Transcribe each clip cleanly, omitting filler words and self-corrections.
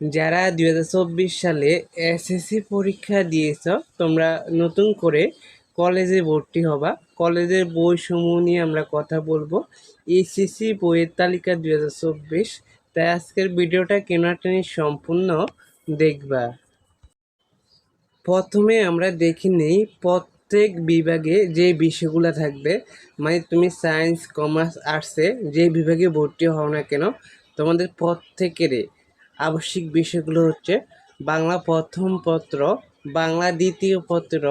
যারা 2024 সালে এসএসসি পরীক্ষা দিয়েছ, তোমরা নতুন করে কলেজে ভর্তি হবা। কলেজের বইসমূহ নিয়ে আমরা কথা বলবো। এইচএসসি বইয়ের তালিকা 2024। তাই আজকের ভিডিওটা কেনাটানি সম্পূর্ণ দেখবা। প্রথমে আমরা দেখে নেই প্রত্যেক বিভাগে যে বিষয়গুলো থাকবে, মানে তুমি সায়েন্স, কমার্স, আর্টসে যে বিভাগে ভর্তি হও না কেন, তোমাদের প্রত্যেকেরই আবশ্যিক বিষয়গুলো হচ্ছে বাংলা প্রথম পত্র, বাংলা দ্বিতীয় পত্র,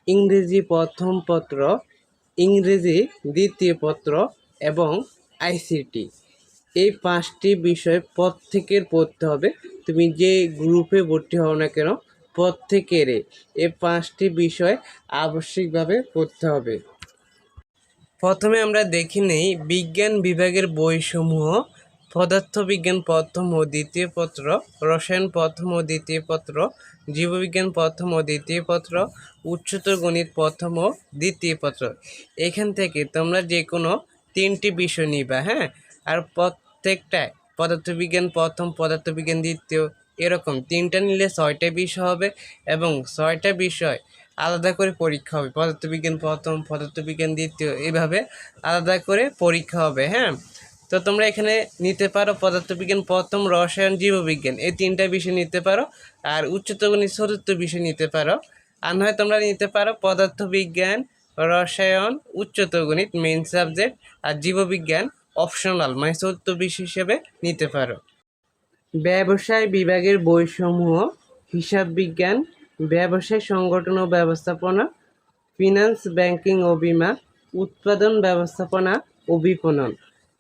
ইংরেজি প্রথম পত্র, ইংরেজি দ্বিতীয় পত্র এবং আইসিটি। এই 5টি বিষয় প্রত্যেকের পড়তে হবে। তুমি যে গ্রুপে ভর্তি হও না কেন, প্রত্যেকেরই এই 5টি বিষয় আবশ্যিকভাবে পড়তে হবে। প্রথমে আমরা দেখে নেই বিজ্ঞান বিভাগের বইসমূহ। পদার্থবিজ্ঞান প্রথম ও দ্বিতীয় পত্র, রসায়ন প্রথম ও দ্বিতীয় পত্র, জীববিজ্ঞান প্রথম ও দ্বিতীয় পত্র, উচ্চতর গণিত প্রথম ও দ্বিতীয় পত্র। এখান থেকে তোমরা যে কোনো 3টি বিষয় নিবা, হ্যাঁ। আর প্রত্যেকটায় পদার্থবিজ্ঞান প্রথম, পদার্থবিজ্ঞান দ্বিতীয়, এরকম 3টা নিলে 6টা বিষয় হবে এবং 6টা বিষয় আলাদা করে পরীক্ষা হবে। পদার্থবিজ্ঞান প্রথম, পদার্থবিজ্ঞান দ্বিতীয়, এইভাবে আলাদা করে পরীক্ষা হবে, হ্যাঁ। তো তোমরা এখানে নিতে পারো পদার্থবিজ্ঞান প্রথম, রসায়ন, জীববিজ্ঞান, এই 3টা বিষয় নিতে পারো। আর উচ্চতর গণিত 4র্থ বিষয় নিতে পারো। আর নয় তোমরা নিতে পারো পদার্থবিজ্ঞান, রসায়ন, উচ্চতর গণিত মেইন সাবজেক্ট, আর জীববিজ্ঞান অপশনাল, মানে 4র্থ বিষয় হিসেবে নিতে পারো। ব্যবসায় বিভাগের বইসমূহ: হিসাব বিজ্ঞান, ব্যবসায় সংগঠন ও ব্যবস্থাপনা, ফিনান্স, ব্যাংকিং ও বিমা, উৎপাদন ব্যবস্থাপনা ও বিপণন।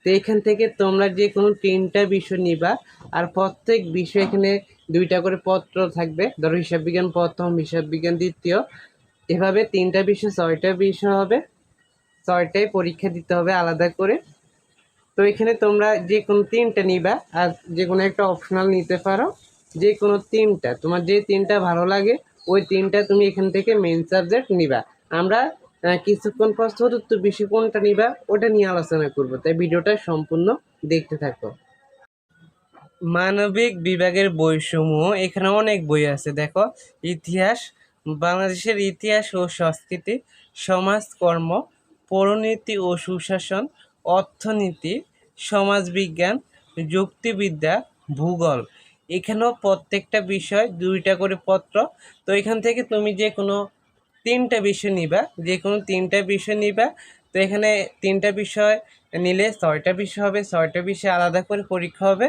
তো এখান থেকে তোমরা যে কোনো 3টা বিষয় নিবা। আর প্রত্যেক বিষয় এখানে 2টা করে পত্র থাকবে। ধরো হিসাব বিজ্ঞান প্রথম, হিসাব বিজ্ঞান দ্বিতীয়, এভাবে 3টা বিষয় 6টা বিষয় হবে। 6টাই পরীক্ষা দিতে হবে আলাদা করে। তো এখানে তোমরা যে কোনো 3টা নিবা, আর যে কোনো একটা অপশনাল নিতে পারো। যে কোনো 3টা, তোমার যে 3টা ভালো লাগে ওই 3টা তুমি এখান থেকে মেইন সাবজেক্ট নিবা। আমরা কিছুক্ষণ পর 4র্থ বিষয় কোনটা নিবা ওটা নিয়ে আলোচনা করব, তাই ভিডিওটা সম্পূর্ণ দেখতে থাকো। মানবিক বিভাগের বইসমূহ, এখানে অনেক বই আছে দেখো। ইতিহাস, বাংলাদেশের ইতিহাস ও সংস্কৃতি, সমাজকর্ম, পৌরনীতি ও সুশাসন, অর্থনীতি, সমাজবিজ্ঞান, যুক্তিবিদ্যা, ভূগোল। এখানেও প্রত্যেকটা বিষয় 2টা করে পত্র। তো এখান থেকে তুমি যে কোনো 3টা বিষয় নিবা, যে কোনো 3টা বিষয় নিবা। তো এখানে 3টা বিষয় নিলে 6টা বিষয় হবে। 6টা বিষয় আলাদা করে পরীক্ষা হবে।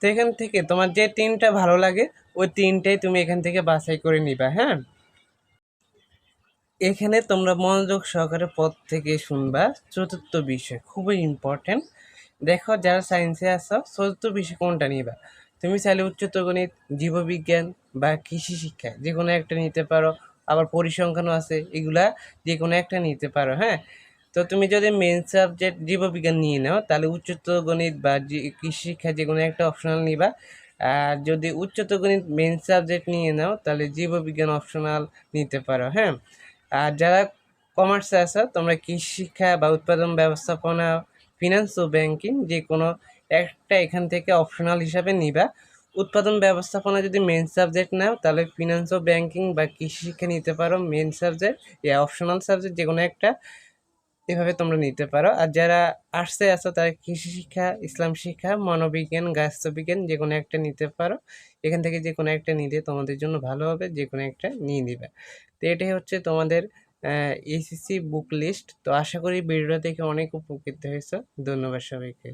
তো এখান থেকে তোমার যে 3টা ভালো লাগে ওই 3টাই তুমি এখান থেকে বাছাই করে নিবা, হ্যাঁ। এখানে তোমরা মনোযোগ সহকারে পদ থেকে শুনবা। 4র্থ বিষয় খুবই ইম্পর্টেন্ট। দেখো যারা সায়েন্সে আছো, 4র্থ বিষয় কোনটা নিবা। তুমি চাইলে উচ্চতর গণিত, জীববিজ্ঞান বা কৃষি শিক্ষা যে কোনো একটা নিতে পারো। আবার পরিসংখ্যানও আছে, এগুলা যে কোনো একটা নিতে পারো, হ্যাঁ। তো তুমি যদি মেন সাবজেক্ট জীববিজ্ঞান নিয়ে নাও তাহলে উচ্চতর গণিত বা কৃষি শিক্ষা যে কোনো একটা অপশনাল নিবা। আর যদি উচ্চতর গণিত মেন সাবজেক্ট নিয়ে নাও তাহলে জীববিজ্ঞান অপশনাল নিতে পারো, হ্যাঁ। আর যারা কমার্সে আছো তোমরা কৃষি শিক্ষা বা উৎপাদন ব্যবস্থাপনা, ফিনান্স ও ব্যাংকিং যে কোনো একটা এখান থেকে অপশনাল হিসাবে নিবা। উৎপাদন ব্যবস্থাপনা যদি মেন সাবজেক্ট নাও তাহলে ফিনান্স ও ব্যাংকিং বা কৃষি শিক্ষা নিতে পারো মেন সাবজেক্ট, অপশনাল সাবজেক্ট যে কোনো একটা, এভাবে তোমরা নিতে পারো। আর যারা আর্টসে আছো তারা কৃষি শিক্ষা, ইসলাম শিক্ষা, মনোবিজ্ঞান, গাছবিজ্ঞান যে কোনো একটা নিতে পারো। এখান থেকে যে কোনো একটা নিলে তোমাদের জন্য ভালো হবে, যে কোনো একটা নিয়ে নিবে। তো এটাই হচ্ছে তোমাদের এইচএসসি বুক লিস্ট। তো আশা করি ভিডিওটা দেখে অনেক উপকৃত হয়েছে। ধন্যবাদ সবাইকে।